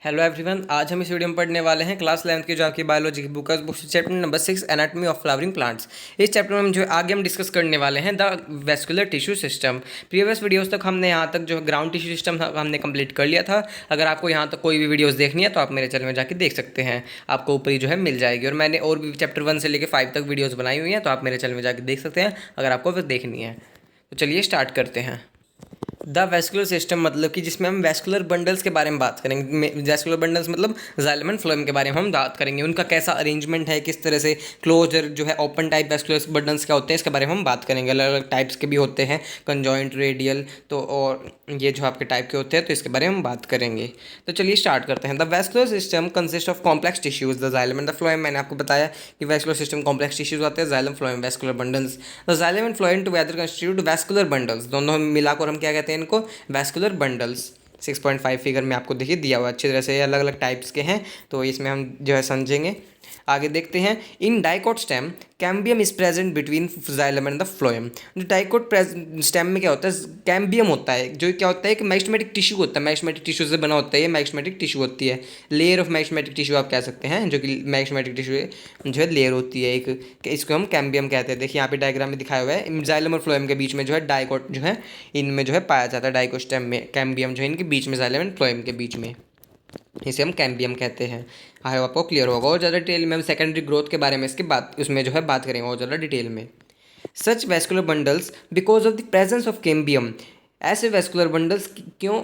Hello everyone, आज हम इस वीडियो में पढ़ने वाले हैं क्लास 11th की जो आपकी बायोलॉजी की बुक है, book chapter number 6 anatomy of flowering plants. इस चैप्टर में हम जो आगे हम डिस्कस करने वाले हैं the vascular tissue system. Previous videos तक हमने यहाँ तक जो ग्राउंड टिश्यू सिस्टम हमने कंप्लीट कर लिया था। अगर आपको यहाँ तक कोई भी वीडियोस देखनी है तो आप मेरे चैनल में जाके देख सकते हैं, आपको ऊपर ही जो है मिल जाएगी। और मैंने और भी चैप्टर 1 से लेकर 5 तक वीडियोज़ बनाई हुई हैं, तो आप मेरे चैनल में जाके देख सकते हैं अगर आपको फिर देखनी है। तो चलिए स्टार्ट करते हैं। द वेस्कुलर सिस्टम मतलब कि जिसमें हम वेस्कुलर बंडल्स के बारे में बात करेंगे। वेस्कुलर बंडल्स मतलब जाइलम एंड फ्लोएम के बारे में हम बात करेंगे, उनका कैसा अरेंजमेंट है, किस तरह से क्लोजर जो है ओपन टाइप वेस्कुलर बंडल्स क्या होते हैं, इसके बारे में हम बात करेंगे। अलग अलग टाइप्स के भी होते हैं, कंजॉइंट, रेडियल, तो और ये जो आपके टाइप के होते हैं, तो इसके बारे में हम बात करेंगे। तो चलिए स्टार्ट करते हैं। The vascular system consist of complex tissues, the xylem and the phloem. मैंने आपको बताया कि वेस्कुलर सिस्टम कॉम्प्लेक्स टिश्यूज होते हैं, xylem phloem vascular bundles. The xylem and phloem together constitute vascular bundles, दोनों मिलाकर हम क्या कहते हैं इनको, वेस्कुलर बंडल्स। 6.5 फिगर में आपको देखिए दिया हुआ अच्छी तरह से, अलग अलग टाइप्स के हैं, तो इसमें हम जो है समझेंगे। आगे देखते हैं। इन dicot stem cambium is present between xylem and the phloem. जो डाइकोट स्टेम में क्या होता है, कैम्बियम होता है, जो क्या होता है कि मैक्समेटिक टिश्यू होता है, मैक्समेटिक टिश्यू से बना होता है, ये मैक्समेटिक टिश्यू होती है, लेयर ऑफ मैक्समेटिक टिश्यू आप कह सकते हैं, जो कि मैक्समेटिक टिश्यू जो है लेयर होती है एक, इसको हम कैम्बियम कहते हैं। देखिए यहाँ पे डायग्राम में दिखाया हुआ है, जाइलम और फ्लोएम के बीच में जो है डाइकोट जो है इनमें जो है पाया जाता है, डाइकोस्टेम में कैम्बियम जो है इनके बीच में, जाइलम एंड फ्लोएम के बीच में, इसे हम कैम्बियम कहते हैं। आई होप आपको क्लियर होगा। और ज़्यादा डिटेल में हम सेकेंडरी ग्रोथ के बारे में इसके बाद उसमें जो है बात करेंगे और ज़्यादा डिटेल में। Such vascular bundles because of the presence of cambium, ऐसे वेस्कुलर बंडल्स क्यों,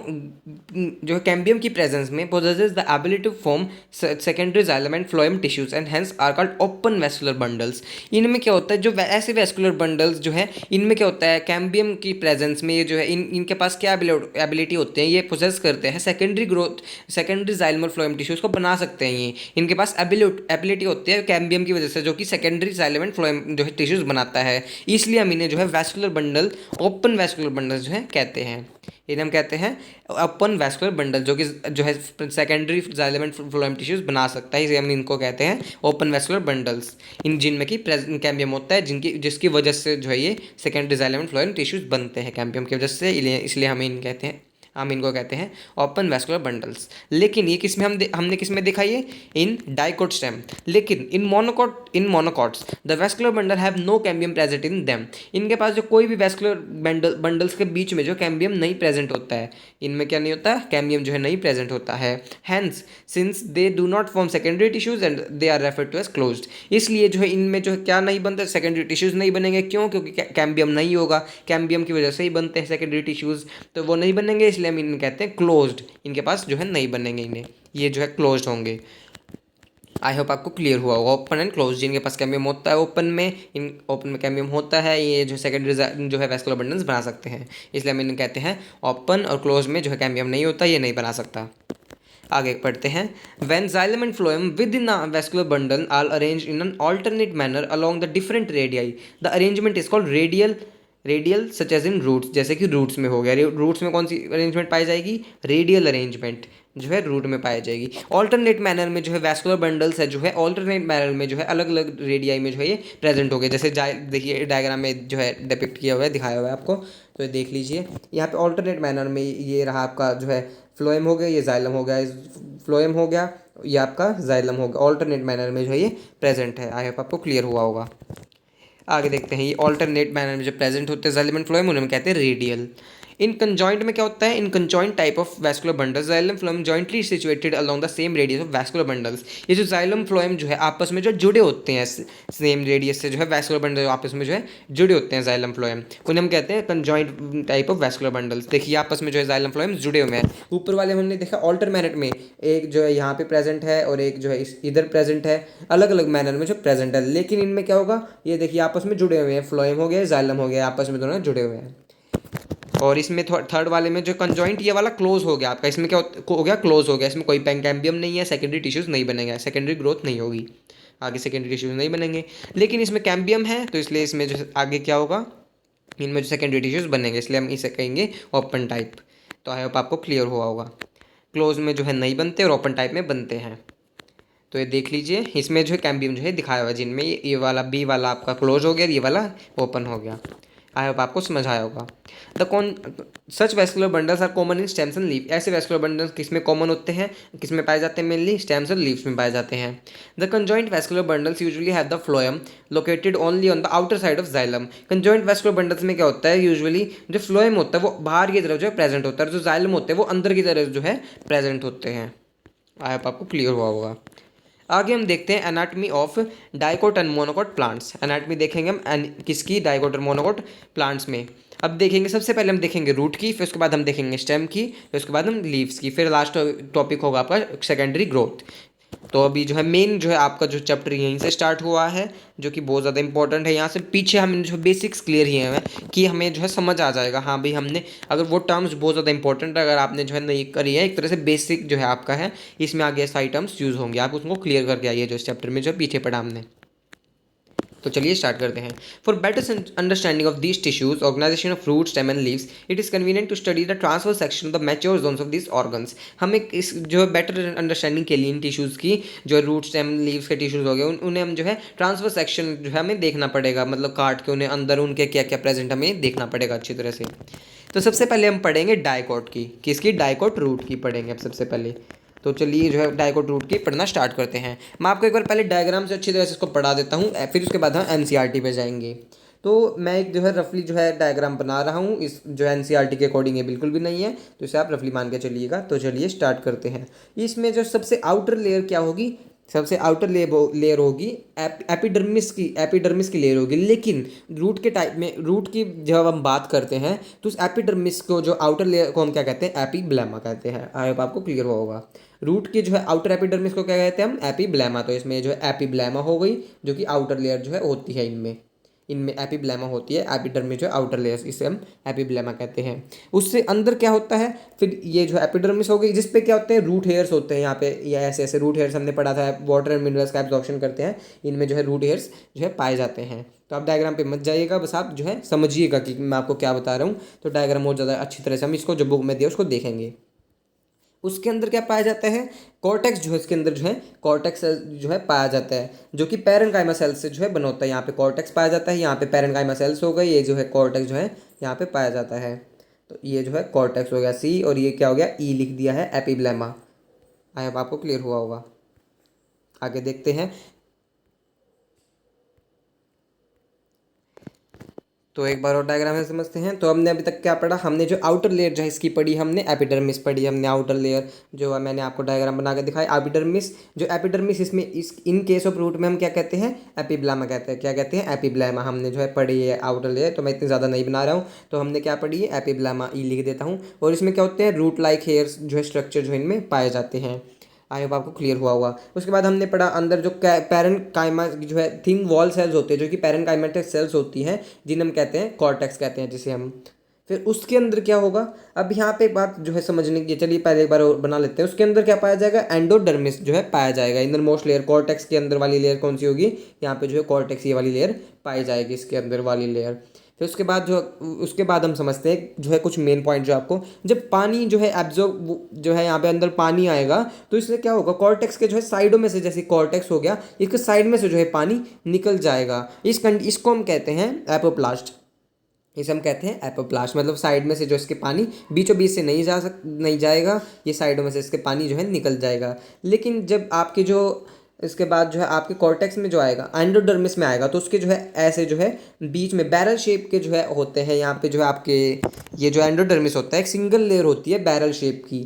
जो है कैम्बियम की प्रेजेंस में possesses the ability to form secondary xylem and phloem tissues and hence are called open vascular bundles. इनमें क्या होता है, जो ऐसे वेस्कुलर बंडल्स जो है इनमें क्या होता है, कैम्बियम की प्रेजेंस में ये जो है इनके पास क्या एबिलिटी होते हैं, ये पोजेस करते हैं सेकेंडरी ग्रोथ, सेकेंडरी जाइलम और फ्लोएम टिश्यूज को बना सकते हैं। ये इनके पास एबिलिटी होती है कैम्बियम की वजह से, जो कि सेकेंडरी जाइलम एंड फ्लोएम जो है टिश्यूज बनाता है। इसलिए हम इन्हें जो है vascular bundle, open vascular bundle जो है कहते हैं। इन्हें हम कहते हैं ओपन वेस्कुलर बंडल, जो कि जो है secondary xylem and phloem tissues बना सकता है, इसे हम इनको कहते हैं ओपन वेस्कुलर बंडल्स। इन जिनमें की कैम्बियम होता है, जिसकी वजह से जो है ये secondary xylem and phloem tissues बनते हैं कैम्बियम की वजह से, इसलिए हम इनको कहते हैं ओपन वेस्कुलर बंडल्स। लेकिन ये किस में हमने किस में देखा, ये इन डाइकोट स्टेम। लेकिन in monocots the vascular bundle have no cambium present in them. इनके पास जो कोई भी वेस्कुलर बंडल्स के बीच में जो कैम्बियम नहीं प्रेजेंट होता है, इनमें क्या नहीं होता, कैम्बियम जो है नहीं प्रेजेंट होता है। Hence since they do not form secondary tissues and they are referred to as closed, इसलिए जो है इनमें जो है क्या नहीं बनते, सेकेंडरी टिश्यूज नहीं बनेंगे। क्यों? क्योंकि कैम्बियम नहीं होगा, कैम्बियम की वजह से ही बनते हैं सेकेंडरी टिश्यूज, तो वो नहीं बनेंगे, इसलिए हम इन्हें कहते हैं क्लोज्ड। इनके पास जो है नहीं बनेंगे, इन्हें ये जो है क्लोज्ड होंगे। आई होप आपको क्लियर हुआ होगा। ओपन एंड क्लोज, जिनके पास कैम्बियम होता है ओपन में, इन ओपन में कैम्बियम होता है, ये जो सेकेंडरी जो है वेस्कुलर बंडल्स बना सकते हैं, इसलिए हम इन्हें कहते हैं ओपन। और क्लोज में जो है कैम्बियम नहीं होता, ये नहीं बना सकता। आगे पढ़ते हैं। When xylem and phloem within a vascular bundle are arranged in an alternate manner along the different radii, the arrangement is called radial such as in roots, जैसे कि रूट्स में हो गया। रूट्स में कौन सी अरेंजमेंट पाई जाएगी, रेडियल अरेंजमेंट जो है रूट में पाई जाएगी। ऑल्टरनेट मैनर में जो है वेस्कुलर बंडल्स है, जो है ऑल्टरनेट मैनर में जो है अलग अलग रेडियाई में जो है ये प्रेजेंट हो गए। जैसे देखिए डायग्राम में जो है डिपिक्ट किया हुआ है, दिखाया हुआ है आपको, तो ये देख लीजिए। यहाँ पे ऑल्टरनेट मैनर में ये रहा आपका जो है फ्लोएम हो गया, ये जाइलम हो गया, फ्लोएम हो गया, ये आपका जाइलम हो गया। ऑल्टरनेट मैनर में जो है ये प्रेजेंट है। आई होप आपको क्लियर हुआ होगा। आगे देखते हैं। ये ऑल्टरनेट मैनर में जो प्रेजेंट होते हैं जाइलम एंड फ्लोएम, उन्हें हम कहते हैं रेडियल। इन कंजॉइंट में क्या होता है, in conjoint type of vascular bundles xylem phloem jointly situated along the same radius of vascular bundles. ये जो जाइलम फ्लोएम जो है आपस में जो जुड़े होते हैं सेम रेडियस से, जो है वैस्कुलर बंडल आपस में जो है जुड़े होते हैं जाइलम फ्लोएम, उन्हें हम कहते हैं conjoint type of vascular bundles. देखिए आपस में जो है जाइलम फ्लोएम जुड़े हुए हैं। ऊपर वाले हमने देखा ऑल्टरनेट में एक जो है यहाँ पे प्रेजेंट है और एक जो है इधर प्रेजेंट है, अलग अलग मैनर में जो प्रेजेंट है। लेकिन इनमें क्या होगा, ये देखिए आपस में जुड़े हुए हैं, फ्लोएम हो गया, जाइलम हो गया, आपस में दोनों जुड़े हुए हैं। और इसमें थर्ड वाले में जो कंजॉइंट ये वाला क्लोज हो गया आपका, इसमें क्या हो गया, क्लोज हो गया, इसमें कोई कैम्बियम नहीं है, सेकेंडरी टिश्यूज नहीं बनेंगे, सेकेंडरी ग्रोथ नहीं होगी, आगे सेकेंडरी टिश्यूज नहीं बनेंगे। लेकिन इसमें कैम्बियम है, तो इसलिए इसमें जो आगे क्या होगा, इनमें जो सेकेंडरी टिश्यूज बनेंगे, इसलिए हम इसे कहेंगे ओपन टाइप। तो आई होप आपको क्लियर हुआ होगा। क्लोज में जो है नहीं बनते और ओपन टाइप में बनते हैं। तो ये देख लीजिए, इसमें जो है कैम्बियम जो है दिखाया हुआ है, जिनमें ये वाला बी वाला आपका क्लोज हो गया, ये वाला ओपन हो गया। आई होप आपको समझ आया होगा। द कौन such vascular bundles are common in stems and leaf. ऐसे वेस्कुलर बंडल्स किस में कॉमन होते हैं, किस में पाए जाते हैं, मेनली स्टेम्स और लीव्स में पाए जाते हैं। The conjoint vascular bundles usually have the phloem located only on the outer side of xylem. Conjoint vascular bundles में क्या होता है, यूजुअली जो फ्लोएम होता है वो बाहर की तरफ जो है प्रेजेंट होता है, जो जाइलम होते हैं वो अंदर की तरफ जो है प्रेजेंट होते हैं। आई होप आपको क्लियर हुआ होगा। आगे हम देखते हैं anatomy of dicot and monocot plants. Anatomy देखेंगे हम किसकी, डाइकोट और मोनोकोट प्लांट्स में। अब देखेंगे सबसे पहले हम देखेंगे रूट की, फिर उसके बाद हम देखेंगे स्टेम की, फिर उसके बाद हम लीव्स की, फिर लास्ट टॉपिक होगा आपका सेकेंडरी ग्रोथ। तो अभी जो है मेन जो है आपका जो चैप्टर यहीं से स्टार्ट हुआ है, जो कि बहुत ज़्यादा इंपॉर्टेंट है। यहाँ से पीछे हम जो बेसिक्स क्लियर ही हैं कि हमें जो है समझ आ जाएगा, हाँ भाई हमने अगर वो टर्म्स बहुत ज़्यादा इंपॉर्टेंट है, अगर आपने जो है नहीं करी है, एक तरह से बेसिक जो है आपका है, इसमें आगे सारी टर्म्स यूज़ होंगे, आप उसको क्लियर करके आइए जो इस चैप्टर में जो पीछे पढ़ा हमने। तो चलिए स्टार्ट करते हैं। For better understanding of these tissues, organisation of root stem and leaves, it is convenient to study the transverse section of the mature zones of this organs. हमें इस जो है बेटर अंडरस्टैंडिंग के लिए इन टिश्यूज़ की, जो रूट स्टेम लीव्स के tissues हो गए, उन्हें हम जो है ट्रांसफर सेक्शन जो है हमें देखना पड़ेगा, मतलब काट के उन्हें अंदर उनके क्या क्या प्रेजेंट हमें देखना पड़ेगा अच्छी तरह से। तो सबसे पहले हम पढ़ेंगे डाइकोट की, किसकी, डाइकोट रूट की पढ़ेंगे अब सबसे पहले। तो चलिए जो है डाइकोट रूट की पढ़ना स्टार्ट करते हैं। मैं आपको एक बार पहले डायग्राम से अच्छी तरह से इसको पढ़ा देता हूँ, फिर उसके बाद हम एनसीईआरटी पे जाएंगे। तो मैं एक जो है रफली जो है डायग्राम बना रहा हूँ, इस जो एनसीईआरटी के अकॉर्डिंग ये बिल्कुल भी नहीं है, तो इसे आप रफली मान के चलिएगा। तो चलिए स्टार्ट करते हैं। इसमें जो सबसे आउटर लेयर क्या होगी, सबसे आउटर लेयर होगी एपिडर्मिस की लेयर होगी। लेकिन रूट के टाइप में, रूट की जब हम बात करते हैं तो उस एपिडर्मिस को, जो आउटर लेयर को हम क्या कहते हैं, एपीब्लेमा कहते हैं। आई होप आपको क्लियर हुआ होगा। रूट की जो है आउटर एपिडर्मिस को क्या कहते हैं हम, एपीब्लेमा। तो इसमें जो है एपीब्लेमा हो गई, जो कि आउटर लेयर जो है होती है इनमें, इनमें एपीब्लेमा होती है। एपिडर्मिस जो आउटर लेयर, इसे हम एपीब्लेमा कहते हैं। उससे अंदर क्या होता है, फिर ये जो एपिडर्मिस हो गई, जिस पे क्या होते हैं, रूट हेयर्स होते हैं यहाँ पे, या ऐसे ऐसे रूट हेयर्स हमने पढ़ा था, वाटर एंड मिनरल्स का एब्जॉर्प्शन करते हैं, इनमें जो है रूट हेयर्स जो है पाए जाते हैं। तो आप डायग्राम पे मत जाइएगा, बस आप जो है समझिएगा कि मैं आपको क्या बता रहा हूँ। तो डायग्राम बहुत ज़्यादा अच्छी तरह से हम इसको जो बुक में दिया उसको देखेंगे। उसके अंदर क्या पाया जाता है, कॉर्टेक्स जो है, इसके अंदर जो है कॉर्टेक्स जो है पाया जाता है, जो कि पैरेन्काइमा सेल्स से जो है बना होता है। यहाँ पे कॉर्टेक्स पाया जाता है, यहाँ पे पैरेन्काइमा सेल्स हो गए, ये जो है कॉर्टेक्स जो है यहाँ पे पाया जाता है। तो ये जो है कॉर्टेक्स हो गया सी, और ये क्या हो गया, ई लिख दिया है, एपीब्लेमा। आई होप आपको क्लियर हुआ होगा। आगे देखते हैं। तो एक बार और डायग्राम में समझते हैं। तो हमने अभी तक क्या पढ़ा, हमने जो आउटर लेयर जो है इसकी पढ़ी, हमने एपिडर्मिस पढ़ी, हमने आउटर लेयर जो है मैंने आपको डायग्राम बना के दिखाया, एपिडर्मिस। जो एपिडर्मिस, इसमें इस इन केस ऑफ रूट में हम क्या कहते हैं, एपीब्लेमा कहते हैं। क्या कहते हैं, एपीब्लेमा हमने जो है पढ़ी है आउटर लेयर। तो मैं इतनी ज़्यादा नहीं बना रहा हूँ, तो हमने क्या पढ़ी है, एपीब्लेमा, ई लिख देता हूँ। और इसमें क्या होते हैं, रूट लाइक हेयर्स जो है स्ट्रक्चर जो इनमें पाए जाते हैं। आई होप आपको क्लियर हुआ होगा। उसके बाद हमने पढ़ा अंदर जो पैरेन्काइमा जो है थिन वॉल सेल्स होते हैं, जो कि पैरेन्काइमेटिक सेल्स होती हैं, जिन्हें हम कहते हैं कॉर्टेक्स कहते हैं, जिसे हम फिर उसके अंदर क्या होगा। अब यहाँ पे एक बात जो है समझने की, चलिए पहले एक बार और बना लेते हैं। उसके अंदर क्या पाया जाएगा, एंडोडर्मिस जो है पाया जाएगा। इनर मोस्ट लेयर कॉर्टेक्स के अंदर वाली लेयर कौन सी होगी, यहाँ पे जो है कॉर्टेक्स ये वाली लेयर पाई जाएगी, इसके अंदर वाली लेयर। फिर उसके बाद उसके बाद हम समझते हैं जो है कुछ मेन पॉइंट, जो आपको जब पानी जो है एब्जॉर्ब जो है यहाँ पे अंदर पानी आएगा, तो इससे क्या होगा, कॉर्टेक्स के जो है साइडों में से, जैसे कॉर्टेक्स हो गया, इसके साइड में से जो है पानी निकल जाएगा। इसको हम कहते हैं एपोप्लास्ट। इसे हम कहते हैं एपोप्लास्ट, मतलब साइड में से जो इसके पानी बीचों बीच से नहीं जाएगा, ये साइडों में से इसके पानी जो है निकल जाएगा। लेकिन जब आपके जो इसके बाद जो है आपके कॉर्टेक्स में जो आएगा, एंडोडर्मिस में आएगा, तो उसके जो है ऐसे जो है बीच में बैरल शेप के जो है होते हैं। यहाँ पे जो है आपके ये जो एंडोडर्मिस होता है, एक सिंगल लेयर होती है बैरल शेप की।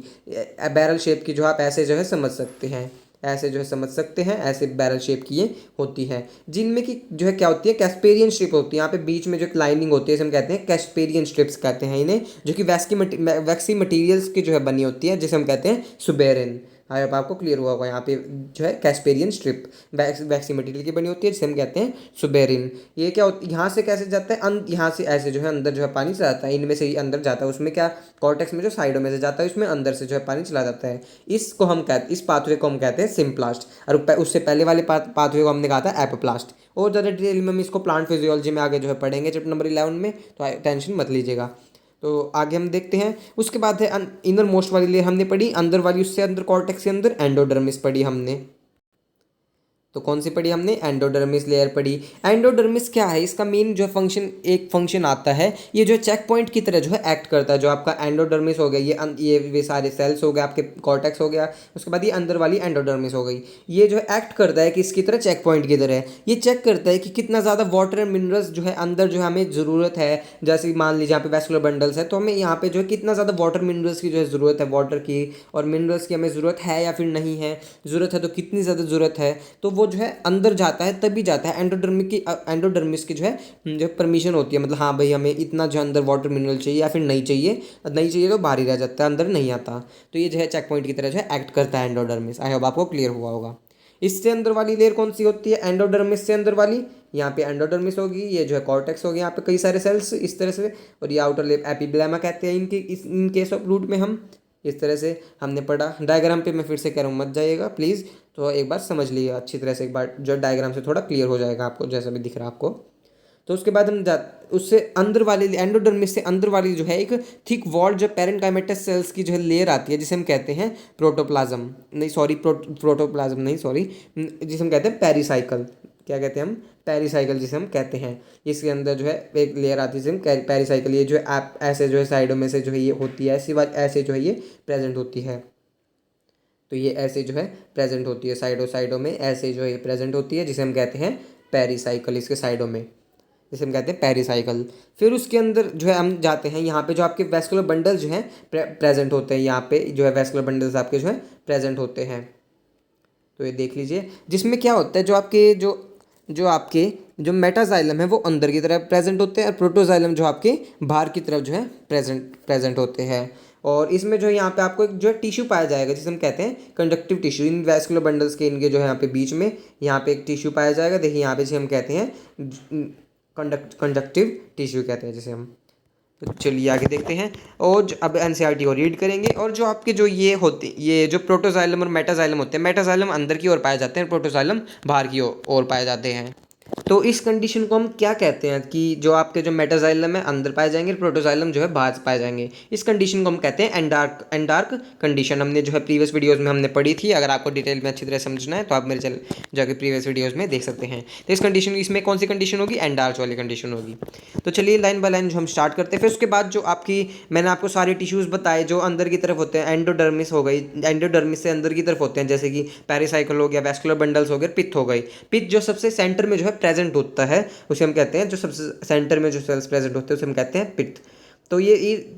बैरल शेप की जो आप ऐसे जो है समझ सकते हैं, ऐसे जो है समझ सकते हैं, ऐसे बैरल शेप की ये होती है, जिनमें की जो है क्या होती है, कैस्पेरियन स्ट्रिप होती है। यहाँ पे बीच में जो एक लाइनिंग होती है, इसे हम कहते हैं कैस्पेरियन स्ट्रिप्स कहते हैं इन्हें, जो कि वैक्सी मटीरियल्स की जो है बनी होती है, जिसे हम कहते हैं सुबेरिन। हाँ, अब आपको क्लियर हुआ होगा। यहाँ पे जो है कैस्पेरियन स्ट्रिप वैक्सी मटेरियल की बनी होती है, जिसे हम कहते हैं सुबेरिन। ये क्या होती है, यहाँ से कैसे जाता है, यहाँ से ऐसे जो है अंदर जो है पानी चला जाता है, इनमें से ही अंदर जाता है। उसमें क्या, कॉर्टेक्स में जो साइडों में से जाता है, उसमें अंदर से जो है पानी चला जाता है। इसको हम कहते, इस पाथवे को हम कहते हैं सिम्प्लास्ट। और उससे पहले वाले पाथवे को हमने कहा था एपोप्लास्ट। और ज़्यादा डिटेल में हम इसको प्लांट फिजियोलॉजी में आगे जो है पढ़ेंगे, चैप्टर नंबर 11 में, तो टेंशन मत लीजिएगा। तो आगे हम देखते हैं। उसके बाद है इनर मोस्ट वाली लेयर हमने पढ़ी, अंदर वाली, उससे अंदर कॉर्टेक्स के अंदर एंडोडर्मिस पढ़ी हमने। तो कौन सी पढ़ी हमने, एंडोडर्मिस लेयर पढ़ी। एंडोडर्मिस क्या है, इसका मेन जो फंक्शन, एक फंक्शन आता है, ये जो चेक पॉइंट की तरह जो है एक्ट करता है। जो आपका एंडोडर्मिस हो गया, ये वे सारे सेल्स हो गए, आपके कॉर्टेक्स हो गया, उसके बाद ये अंदर वाली एंडोडर्मिस हो गई, ये जो है एक्ट करता है कि इसकी तरह चेक पॉइंट की तरह। ये चेक करता है कि कितना ज़्यादा वाटर एंड मिनरल्स जो है अंदर जो है हमें ज़रूरत है। जैसे मान लीजिए यहाँ पे वैस्कुलर बंडल्स है, तो हमें यहाँ पे जो है कितना ज़्यादा वाटर मिनरल्स की जो है ज़रूरत है, वाटर की और मिनरल्स की हमें ज़रूरत है या फिर नहीं है, ज़रूरत है तो कितनी ज़्यादा ज़रूरत है, तो वो जो है अंदर जाता है, तभी जाता है। एंडोडर्मिस की जो परमिशन होती है, मतलब हाँ भाई हमें इतना जो अंदर वाटर मिनरल चाहिए या फिर नहीं चाहिए, नहीं चाहिए तो बाहर ही रह जाता है, अंदर नहीं आता। तो ये जो है चेक पॉइंट की तरह जो है एक्ट करता है एंडोडर्मिस। आई होप आपको क्लियर हुआ होगा। इससे अंदर वाली लेयर कौन सी होती है, एंडोडर्मिस से अंदर वाली, यहाँ पे एंडोडर्मिस होगी, ये जो है कॉर्टेक्स होगी, यहाँ पे कई सारे सेल्स इस तरह से, और ये आउटर लेयर एपिब्लेमा कहते हैं इनके, इन केस ऑफ रूट में हम इस तरह से हमने पढ़ा। डायग्राम पे मैं फिर से कह रहा हूँ, मत जाइएगा प्लीज़, तो एक बार समझ लीजिए अच्छी तरह से, एक बार जो डायग्राम से थोड़ा क्लियर हो जाएगा आपको, जैसा भी दिख रहा है आपको। तो उसके बाद हम उससे अंदर वाली एंडोडर्मिस से अंदर वाली जो है एक थिक वॉल जो पेरेन्काइमेटस सेल्स की जो है लेयर आती है, जिसे हम कहते हैं प्रोटोप्लाज्म, नहीं सॉरी प्रोटोप्लाज्म नहीं सॉरी, जिसे हम कहते हैं पेरिसाइकल। क्या कहते हैं हम, पेरिसाइकल जिसे हम कहते हैं। इसके अंदर जो है एक लेयर आती है जिसे हम पेरिसाइकल, ये जो है आप ऐसे जो है साइडों में से जो है ये होती है, ऐसे जो है ये प्रेजेंट होती है। तो ये ऐसे जो है प्रेजेंट होती है, साइडों में ऐसे जो है प्रेजेंट होती है, जिसे हम कहते हैं पेरिसाइकल, इसके साइडों में जिसे हम कहते हैं पेरिसाइकल। फिर उसके अंदर जो है हम जाते हैं, यहाँ पे जो आपके वैस्कुलर बंडल्स जो हैं प्रेजेंट होते हैं, यहाँ पे जो है वैस्कुलर बंडल्स आपके जो है प्रेजेंट होते हैं। तो ये देख लीजिए, जिसमें क्या होता है, जो आपके जो मेटाजाइलम है वो अंदर की तरफ प्रेजेंट होते हैं, और प्रोटोजाइलम जो आपके बाहर की तरफ जो है प्रेजेंट होते हैं। और इसमें जो है यहाँ पे आपको एक जो है टिश्यू पाया जाएगा, जिसे हम कहते हैं कंडक्टिव टिश्यू। इन वैस्कुलर बंडल्स के इनके जो है यहाँ पे बीच में यहाँ पे एक टिश्यू पाया जाएगा, देखिए यहाँ पे जिसे हम कहते हैं कंडक्टिव टिश्यू कहते हैं जिसे हम। तो चलिए आगे देखते हैं, और अब एनसीईआरटी को रीड करेंगे। और जो आपके जो ये जो प्रोटोजाइलम और मेटाजाइलम होते हैं, मेटाजाइलम अंदर की ओर पाए जाते हैं, प्रोटोजाइलम बाहर की ओर पाए जाते हैं। तो इस कंडीशन को हम क्या कहते हैं, कि जो आपके जो मेटाजाइलम है अंदर पाए जाएंगे, प्रोटोजाइलम जो है बाहर पाए जाएंगे। इस कंडीशन को हम कहते हैं एंडार्क कंडीशन। हमने जो है प्रीवियस वीडियोस में हमने पढ़ी थी, अगर आपको डिटेल में अच्छी तरह समझना है तो आप मेरे चैनल जाकर प्रीवियस वीडियोस में देख सकते हैं। तो इस कंडीशन, इसमें कौन सी कंडीशन होगी, एंडार्क वाली कंडीशन होगी। तो चलिए लाइन बाय लाइन जो हम स्टार्ट करते हैं। फिर उसके बाद जो आपकी, मैंने आपको सारे टिश्यूज़ बताए जो अंदर की तरफ होते हैं, एंडोडर्मिस हो गई, एंडोडर्मिस से अंदर की तरफ होते हैं, जैसे कि पेरिसाइकल हो गया, वैस्कुलर बंडल्स हो गए, पित्त हो गई। पित्त जो सबसे सेंटर में जो है प्रेजेंट होता है, उसे हम कहते हैं, जो सबसे सेंटर में जो सेल्स प्रेजेंट होते हैं उसे हम कहते हैं पित्त। तो ये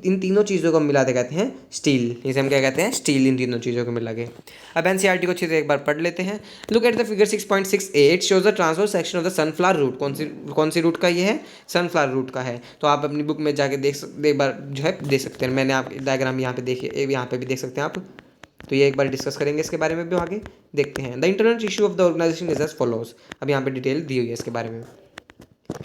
इन तीनों चीज़ों को मिला के कहते हैं स्टील, इसे हम क्या कहते हैं, स्टील, इन तीनों चीज़ों को मिला के। अब एनसीईआरटी को अच्छे से एक बार पढ़ लेते हैं। Look at the figure 6.6a, it shows the transverse section of the sunflower root. कौन सी रूट का ये है, सनफ्लावर रूट का है। तो आप अपनी बुक में जाके एक बार जो है देख सकते हैं। मैंने आप डायग्राम यहाँ पे देखिए, यहाँ पे भी देख सकते हैं आप। तो ये एक बार डिस्कस करेंगे इसके बारे में भी आगे, देखते हैं। The internal tissue of the organisation is as follows. अब यहाँ पे डिटेल दी हुई है इसके बारे में।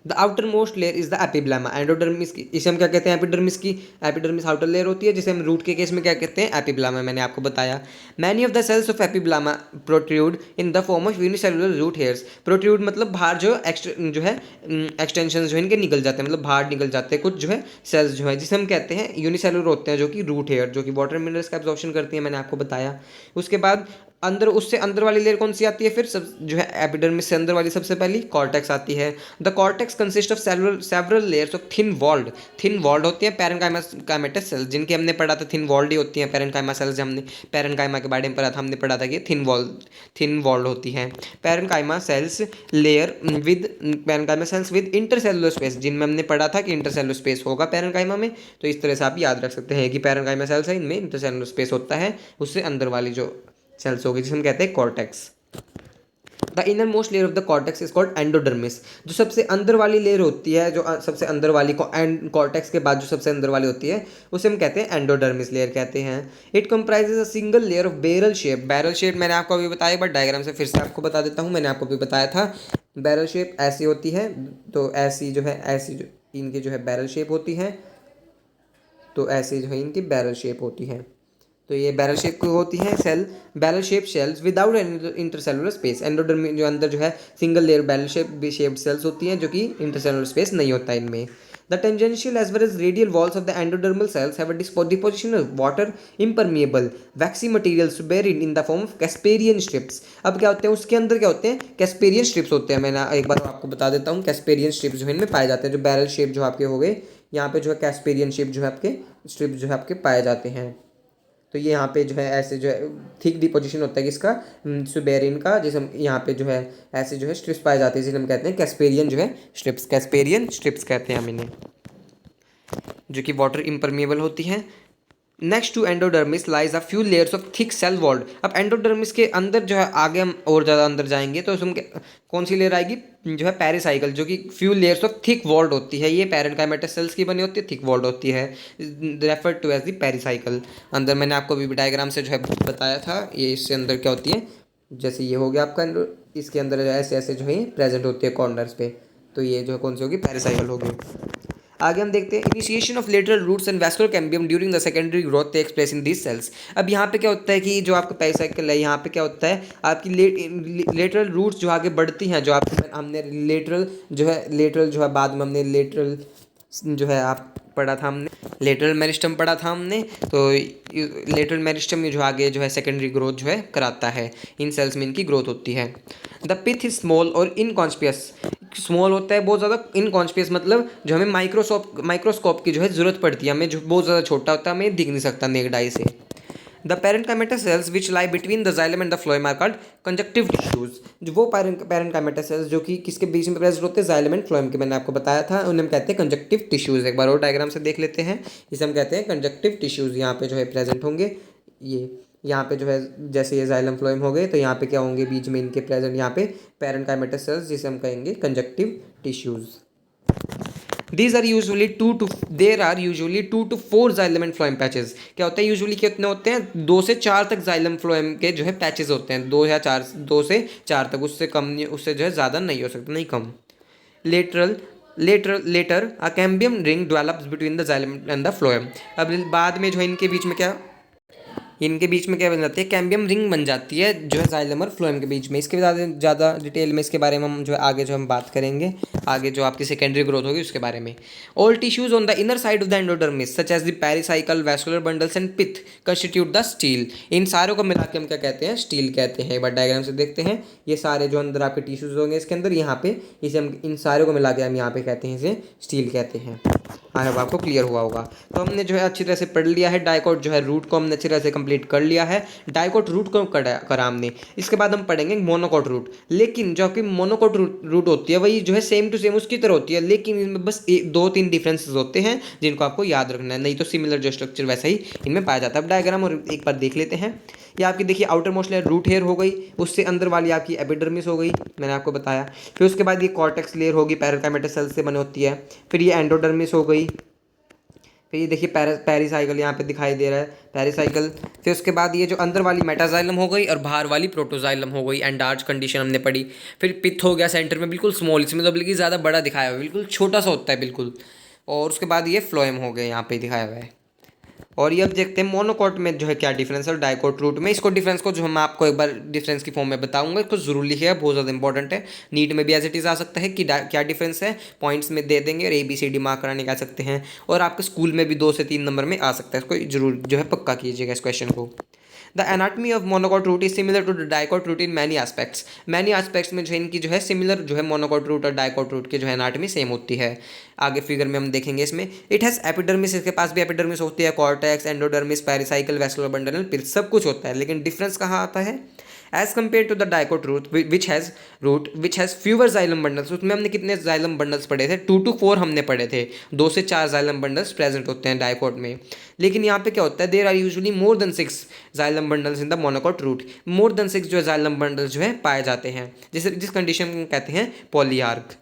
The outer most layer is the epiblema, endodermis की, इसे हम क्या कहते हैं, एपिडर्मिस की। एपिडर्मिस आउटर लेयर होती है, जिसे हम रूट के केस में क्या कहते हैं, एपिब्लेमा, मैंने आपको बताया। Many of the cells of epiblema protrude in the form of unicellular root hairs. Protrude मतलब बाहर जो है एक्सटेंशन जो है इनके निकल जाते हैं, मतलब बाहर निकल जाते हैं कुछ जो है सेल्स जो है, जिसे हम कहते हैं यूनिसेलुलर होते हैं, जो कि रूट हेयर, जो कि वाटर मिनरल्स का एब्जॉर्प्शन करती है, मैंने आपको बताया। उसके बाद अंदर, उससे अंदर वाली लेयर कौन सी आती है, फिर सब जो है एपिडर्मिस से अंदर वाली सबसे पहली कॉर्टेक्स आती है। The cortex consist of several layers of thin walled होती हैं पैरेन्काइमेटस सेल्स, जिनके हमने पढ़ा था थिन वॉल्ड ही होती हैं पैरेन्काइमा सेल्स। हमने पैरेन्काइमा के बारे में पढ़ा था, हमने पढ़ा था कि थिन वॉल्ड होती हैं parenchyma sales with intercellular space, जिनमें हमने पढ़ा था कि इंटरसेलुलर स्पेस होगा पैरेन्काइमा में। तो इस तरह से आप याद रख सकते हैं कि पैरेन्काइमा सेल्स है, इनमें इंटरसेलुलर स्पेस होता है, उससे अंदर वाली जो सेल्स होगी जिसे हम कहते हैं cortex. The inner most layer of the cortex is called endodermis. जो सबसे अंदर वाली लेयर होती है, जो सबसे अंदर वाली कॉर्टेक्स के बाद जो सबसे अंदर वाली होती है, उसे हम कहते हैं एंडोडर्मिस लेयर कहते हैं। It comprises a single layer of barrel shape मैंने आपको अभी बताया, बट डायग्राम से फिर से आपको बता देता हूँ। मैंने आपको भी बताया था, बैरल शेप ऐसी होती है, तो ऐसी जो इनकी जो है बैरल शेप होती है, तो ऐसी जो है इनकी बैरल शेप होती है। तो ये बैरल शेप की होती है barrel shape cells without intercellular space. Endodermis जो अंदर जो है single layer barrel shaped cells होती हैं, जो कि इंटरसेलुलर स्पेस नहीं होता इनमें। The tangential as well as radial walls of the endodermal cells have a deposition of water impermeable waxy materials buried in the form of Casparian strips. अब क्या होते हैं उसके अंदर, क्या होते हैं कैस्पेरियन स्ट्रिप्स होते हैं। मैंने एक बार आपको बता देता हूँ, कैस्पेरियन स्ट्रिप्स जो है इनमें पाए जाते हैं, जो बैरल शेप जो आपके हो गए, यहाँ पे जो है कैस्पेरियन शेप जो है आपके स्ट्रिप्स जो है आपके पाए जाते हैं। तो ये यहाँ पे जो है ऐसे जो है थिक डिपोजिशन होता है किसका, सुबेरिन का, जैसे हम यहाँ पे जो है ऐसे जो है स्ट्रिप्स पाए जाते हैं, इसलिए हम कहते हैं कैस्पेरियन जो है स्ट्रिप्स, कैस्पेरियन स्ट्रिप्स कहते हैं हम इन्हें, जो कि वाटर इम्परमेबल होती हैं। Next to endodermis lies a few layers of thick cell walled. अब एंडोडर्मिस के अंदर जो है आगे हम और ज़्यादा अंदर जाएंगे तो उसमें कौन सी लेयर आएगी, जो है पेरिसाइकल, जो कि few layers of thick walled होती है। ये पैरेन्काइमेटस सेल्स की बनी होती है, थिक वॉल्ड होती है, refer to as the pericycle. अंदर मैंने आपको अभी डायग्राम से जो है बताया था, ये इससे अंदर क्या होती है, जैसे ये हो गया आपका, इसके अंदर ऐसे ऐसे जो है प्रेजेंट होती है कॉर्नर्स पे, तो ये जो है कौन सी होगी, पेरिसाइकल होगी। आगे हम देखते हैं initiation of lateral roots and vascular cambium during the secondary growth takes place in these cells. अब यहाँ पे क्या होता है कि जो आपका पेरिसाइकिल है, यहाँ पे क्या होता है आपकी लेटरल रूट्स जो आगे बढ़ती हैं, जो आपके हमने लेटरल जो है बाद में हमने लेटरल जो है आप पढ़ा था हमने, लेटरल मेरिस्टम पढ़ा था हमने, तो लेटरल मेरिस्टम जो आगे जो है सेकेंडरी ग्रोथ जो है कराता है, इन सेल्स में इनकी ग्रोथ होती है। द पिथ इज स्मॉल और इनकॉन्स्पियस, स्मॉल होता है बहुत ज़्यादा, इनकॉन्स्पियस मतलब जो हमें माइक्रोस्कोप की जो है ज़रूरत पड़ती है, हमें जो बहुत ज़्यादा छोटा होता है, हमें दिख नहीं सकता नेक्ड आई से। The parenchymata cells which lie between the xylem and the phloem are called conjunctive tissues. जो वो पेरेन्काइमेटा सेल्स जो कि किसके बीच में प्रेजेंट होते हैं, जाइलम एंड फ्लोएम के, मैंने आपको बताया था, उन्हें हम कहते हैं कंजक्टिव टिश्यूज। एक बार और डायग्राम से देख लेते हैं, इसे हम कहते हैं कंजक्टिव टिश्यूज। यहाँ पे जो है प्रेजेंट होंगे, ये यहाँ पे जो है जैसे ये जाइलम फ्लोएम हो गए, तो यहाँ पे क्या होंगे बीच में इनके प्रेजेंट, यहाँ पे पेरेन्काइमेटा सेल्स, जिसे हम कहेंगे conjunctive tissues. These are usually there are usually 2 to 4 xylem and phloem patches। क्या होता है यूजुअली कितने होते हैं, 2 से 4 तक जाइलम फ्लोएम के जो है पैचेस होते हैं, 2 से 4 तक, उससे कम नहीं, उससे जो है ज़्यादा नहीं हो सकता, नहीं कम। Later a cambium ring develops between the xylem and the phloem। अब बाद में जो है इनके बीच में क्या बन जाती है, कैम्बियम रिंग बन जाती है, जो है जाइलम और फ्लोएम के बीच में। इसके ज़्यादा डिटेल में इसके बारे में हम जो है आगे जो हम बात करेंगे, आगे जो आपकी सेकेंडरी ग्रोथ होगी उसके बारे में। All tissues on the inner side of the endodermis such as the pericycle, vascular bundles and pith constitute the stele. इन सारों को मिला के हम क्या कहते हैं, स्टील कहते हैं। एक बार डायग्राम से देखते हैं, ये सारे जो अंदर आपके टिश्यूज होंगे इसके अंदर, यहाँ पे इसे हम इन सारों को मिला के हम यहाँ पे कहते हैं, इसे स्टील कहते हैं। आई होप आपको क्लियर हुआ होगा। तो हमने जो है अच्छी तरह से पढ़ लिया है, डाइकोट जो है रूट को हमने अच्छी तरह से कंप्लीट कर लिया है। डाइकोट रूट को करा हमने, इसके बाद हम पढ़ेंगे मोनोकोट रूट। लेकिन जो आपकी मोनोकोट रूट होती है वही जो है सेम टू सेम उसकी तरह होती है, लेकिन इनमें बस 2-3 डिफरेंसेस होते हैं जिनको आपको याद रखना है, नहीं तो सिमिलर जो स्ट्रक्चर वैसा ही इनमें पाया जाता है। अब डायग्राम और एक बार देख लेते हैं। ये आपकी देखिए outermost layer root hair हो गई, उससे अंदर वाली आपकी एपिडर्मिस हो गई, मैंने आपको बताया। फिर उसके बाद ये कॉर्टेक्स लेयर होगी, पेरिकाइमेटस सेल्स से बनी होती है। फिर ये एंडोडर्मिस हो गई, फिर ये देखिए पेरिसाइकल यहाँ पे दिखाई दे रहा है, पेरिसाइकल। फिर उसके बाद ये जो अंदर वाली मेटाजाइलम हो गई और बाहर वाली प्रोटोजाइलम हो गई, एंडार्च कंडीशन हमने पढ़ी। फिर पिथ हो गया सेंटर में बिल्कुल स्मॉल, इसमें तो बल्कि ज़्यादा बड़ा दिखाया हुआ है, बिल्कुल छोटा सा होता है बिल्कुल। और उसके बाद ये फ्लोएम हो गए, यहाँ पे दिखाया हुआ है। और ये अब देखते हैं मोनोकोट में जो है क्या डिफरेंस है और डाइकोट रूट में। इसको डिफरेंस को जो हम आपको एक बार डिफरेंस की फॉर्म में बताऊंगा, इसको जरूर लिखिएगा, बहुत ज़्यादा इंपॉर्टेंट है। नीट में भी एज इट इज़ आ सकता है कि क्या डिफरेंस है, पॉइंट्स में दे देंगे और ABCD मार्क कराने का सकते हैं, और आपके स्कूल में भी 2 से 3 नंबर में आ सकता है। इसको जरूर जो है पक्का कीजिएगा इस क्वेश्चन को। The anatomy of monocot root is similar to the dicot root in many aspects में जो है इनकी जो है सिमिलर जो है मोनोकोट रूट और डाइकोट रूट की जो है एनाटमी सेम होती है। आगे फिगर में हम देखेंगे इसमें। इट हैज़ एपिडर्मिस, इसके पास भी एपिडर्मिस होती है, cortex, endodermis, pericycle, vascular bundle, pith, सब कुछ होता है। लेकिन डिफरेंस कहाँ आता है, as compare to the dicot root which has fewer xylem bundles. उसमें हमने कितने जाइलम बंडल्स पढ़े थे, 2 to 4 हमने पढ़े थे, 2 से 4 जाइलम बंडल्स प्रेजेंट होते हैं डाइकोट में। लेकिन यहाँ पे क्या होता है, there are usually more than 6 xylem bundles in the monocot root. More than 6 जो है जाइलम बंडल्स जो है पाए जाते हैं, जिस कंडीशन को कहते हैं पॉलीआर्क।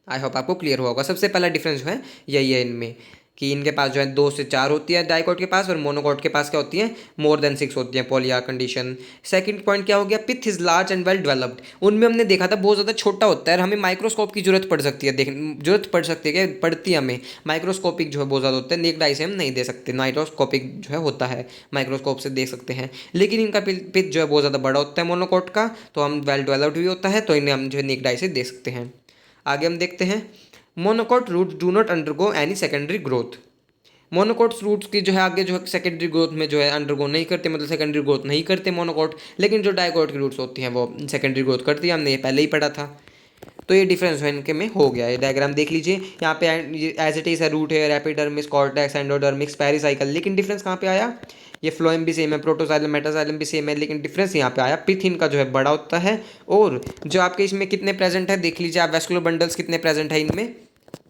आई होप आपको क्लियर हुआ होगा। सबसे पहला डिफरेंस जो है यही है इनमें, कि इनके पास जो है 2 से 4 होती है डाइकोट के पास, और मोनोकोट के पास क्या होती है, मोर देन 6 होती है, पॉलीआर कंडीशन। सेकंड पॉइंट क्या हो गया, pith is large and well developed. उनमें हमने देखा था बहुत ज़्यादा छोटा होता है, और हमें माइक्रोस्कोप की जरूरत पड़ सकती है, जरूरत पड़ सकती है, क्या पड़ती है हमें, माइक्रोस्कोपिक जो है बहुत ज़्यादा होता है, नेक्ड आई से हम नहीं दे सकते, माइक्रोस्कोपिक जो है होता है, माइक्रोस्कोप से देख सकते हैं। लेकिन इनका पिथ जो है बहुत ज़्यादा बड़ा होता है मोनोकोट का, तो हम वेल डेवलप्ड भी होता है, तो इन्हें हम जो है नेक्ड आई से देख सकते हैं। आगे हम देखते हैं monocot roots do not undergo any secondary growth. Monocots roots की जो है आगे जो है सेकेंडरी ग्रोथ में जो है अंडरगो नहीं करते, मतलब सेकेंडरी ग्रोथ नहीं करते मोनोकोट, लेकिन जो डाइकोट की रूट्स होती हैं वो सेकेंडरी ग्रोथ करती है, हमने ये पहले ही पढ़ा था। तो ये डिफरेंस है इनके में हो गया। ये डायग्राम देख लीजिए, यहाँ पे एज इट इज है रूट है, एपिडर्मिस, कॉर्टेक्स, एंडोडर्मिस, पेरिसाइकल, लेकिन डिफरेंस कहाँ पे आया, ये फ्लोएम भी सेम है, प्रोटोजाइलम मेटाजाइलम भी सेम है, लेकिन डिफरेंस यहाँ पे आया पिथ इनका जो है बड़ा होता है, और जो आपके इसमें कितने प्रेजेंट है देख लीजिए आप, वैस्कुलर बंडल्स कितने प्रेजेंट है इनमें,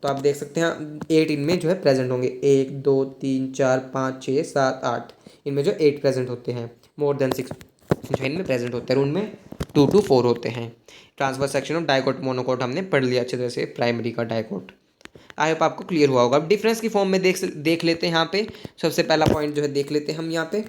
तो आप देख सकते हैं 8 इनमें जो है प्रेजेंट होंगे, 1 2 3 4 5 6 7 8, इनमें जो 8 प्रेजेंट होते हैं, मोर देन 6 जो है इनमें प्रेजेंट होते हैं, उनमें 2 to 4 होते हैं। Transfer section of dicot monocot हमने पढ़ लिया अच्छे तरह से, प्राइमरी का डाइकोट। आई होप आपको क्लियर हुआ होगा। अब डिफरेंस की फॉर्म में देख लेते हैं। यहाँ पे सबसे पहला पॉइंट जो है देख लेते हैं हम यहाँ पे,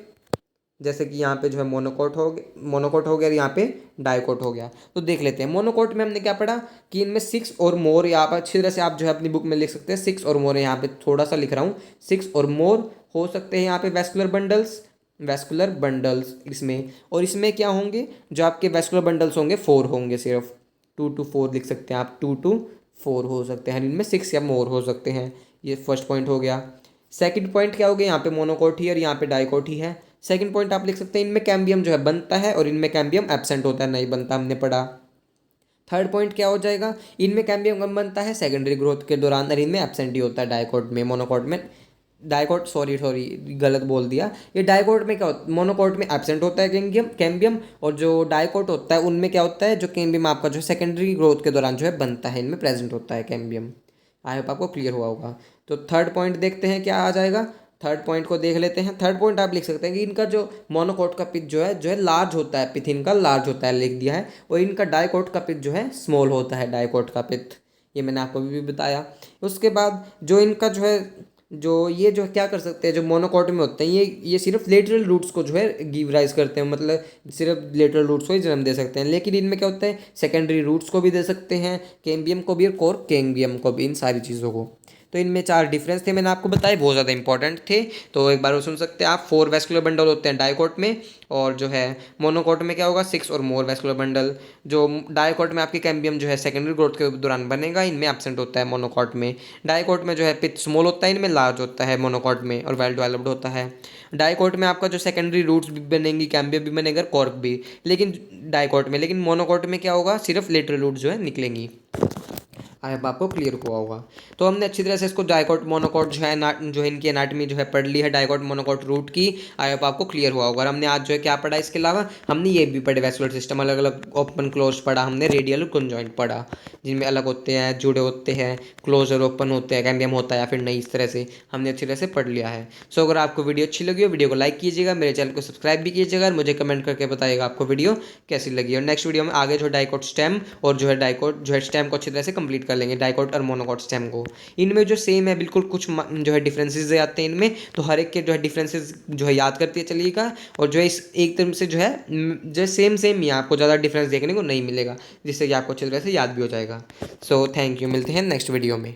जैसे कि यहाँ पे जो है मोनोकोट हो गया और यहाँ पे डाइकोट हो गया। तो देख लेते हैं मोनोकोट में हमने क्या पढ़ा कि इनमें 6 और मोर, यहाँ पर अच्छी तरह से आप जो है अपनी बुक में लिख सकते हैं 6 और मोर, यहाँ पे थोड़ा सा लिख रहा हूँ 6 और मोर हो सकते हैं यहाँ पे वैस्कुलर बंडल्स इसमें, और इसमें क्या होंगे जो आपके वैस्कुलर बंडल्स होंगे 4 होंगे, सिर्फ 2 to 4 लिख सकते हैं आप, 2 to 4 हो सकते हैं, इनमें 6 या मोर हो सकते हैं। ये फर्स्ट पॉइंट हो गया। सेकंड पॉइंट क्या हो गया, यहाँ पे मोनोकोट ही और यहाँ पे डाइकोट ही है। सेकंड पॉइंट आप लिख सकते हैं इनमें कैम्बियम जो है बनता है और इनमें कैम्बियम एब्सेंट होता है, नहीं बनता, हमने पढ़ा। थर्ड पॉइंट क्या हो जाएगा, इनमें कैम्बियम कम बनता है सेकेंडरी ग्रोथ के दौरान और इनमें एब्सेंट ही होता है डाइकोट में, मोनोकोट में डाइकोट सॉरी गलत बोल दिया। ये डाइकोट में क्या होता है, मोनोकोट में एब्सेंट होता है कैम्बियम, और जो डाइकोट होता है उनमें क्या होता है, जो कैम्बियम आपका जो सेकेंडरी ग्रोथ के दौरान जो है बनता है, इनमें प्रेजेंट होता है कैम्बियम। आई होप आपको क्लियर हुआ होगा। तो थर्ड पॉइंट देखते हैं क्या आ जाएगा, थर्ड पॉइंट को देख लेते हैं। थर्ड पॉइंट आप लिख सकते हैं कि इनका जो मोनोकोट का पिच जो है लार्ज होता है, पिथ इनका लार्ज होता है, लिख दिया है, और इनका डाइकोट का पिच जो है स्मॉल होता है, डाइकोट का पिथ, ये मैंने आपको भी बताया। उसके बाद जो इनका जो है जो ये जो क्या कर सकते हैं, जो मोनोकोट में होते हैं ये सिर्फ लेटरल रूट्स को जो है गिव राइज करते हैं, मतलब सिर्फ लेटरल रूट्स को ही जन्म दे सकते हैं, लेकिन इनमें क्या होता है सेकेंडरी रूट्स को भी दे सकते हैं, कैम्बियम को भी और कोर कैम्बियम को भी, इन सारी चीज़ों को। तो इनमें 4 डिफरेंस थे, मैंने आपको बताए, बहुत ज़्यादा इंपॉर्टेंट थे, तो एक बार वो सुन सकते हैं आप। 4 वैस्कुलर बंडल होते हैं डाइकोट में, और जो है मोनोकोट में क्या होगा 6 और मोर वैस्कुलर बंडल। जो डाइकोट में आपकी कैम्बियम जो है सेकेंडरी ग्रोथ के दौरान बनेगा, इनमें एब्सेंट होता है मोनोकोट में। डाइकोट में जो है पिच स्मॉल होता है, इनमें लार्ज होता है मोनोकोट में, और वेल डेवलप्ड होता है। डाइकोट में आपका जो सेकेंडरी रूट्स भी बनेंगी, कैम्बियम भी बनेगा, कॉर्क भी, लेकिन डाइकोट में, लेकिन मोनोकोट में क्या होगा सिर्फ लेटरल रूट जो है निकलेंगी। आई होप आपको क्लियर हुआ होगा। तो हमने अच्छी तरह से इसको डाइकोट मोनोकोट जो है इनकी एनाटमी जो है पढ़ ली है, डाइकोट मोनोकोट रूट की। आई होप आपको क्लियर हुआ होगा। और हमने आज जो है क्या पढ़ा, इसके अलावा हमने ये भी पढ़े वैस्कुलर सिस्टम, अलग अलग ओपन क्लोज पढ़ा हमने, रेडियल और कंजॉइंट पढ़ा, जिनमें अलग होते हैं, जुड़े होते हैं, क्लोज और ओपन होते हैं, कैम्बियम होता है या फिर नहीं, इस तरह से हमने अच्छी तरह से पढ़ लिया है। सो अगर आपको वीडियो अच्छी लगी हो, वीडियो को लाइक कीजिएगा, मेरे चैनल को सब्सक्राइब भी कीजिएगा, और मुझे कमेंट करके बताइएगा आपको वीडियो कैसी लगी। और नेक्स्ट वीडियो में आगे जो डाइकोट स्टेम और जो है डाइकोट जो है स्टेम को अच्छी तरह से कंप्लीट कर लेंगे, डाइकोट और मोनोकोट स्टेम को। इनमें जो सेम है बिल्कुल, कुछ जो है डिफरेंसेस आते हैं इनमें, तो हर एक के जो है डिफरेंसेस जो है याद करते चलिएगा, और जो है इस एक तरह से जो है सेम ही आपको ज़्यादा डिफरेंस देखने को नहीं मिलेगा, जिससे कि आपको अच्छी तरह से याद भी हो जाएगा। सो थैंक यू, मिलते हैं नेक्स्ट वीडियो में।